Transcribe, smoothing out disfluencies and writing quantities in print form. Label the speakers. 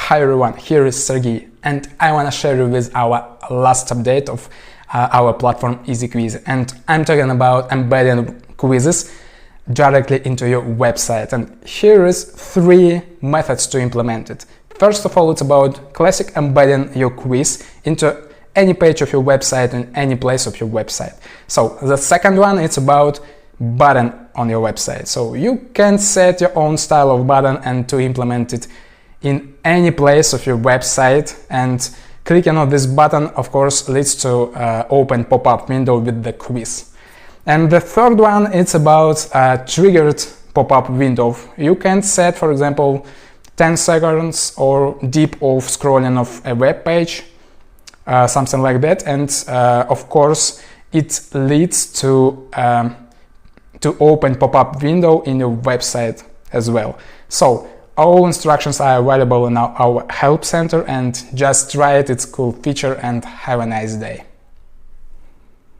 Speaker 1: Hi everyone, here is Sergey, and I want to share you with our last update of our platform easyquizy, and I'm talking about embedding quizzes directly into your website. And here is 3 methods to implement it. First of all, it's about classic embedding your quiz into any page of your website and any place of your website. So the second one, it's about button on your website. So you can set your own style of button and to implement it in any place of your website, and clicking on this button of course leads to open pop-up window with the quiz. And the third one, it's about a triggered pop-up window. You can set, for example, 10 seconds or deep of scrolling of a web page, something like that, and of course it leads to open pop-up window in your website as well. So all instructions are available in our help center, and just try it. It's a cool feature, and have a nice day.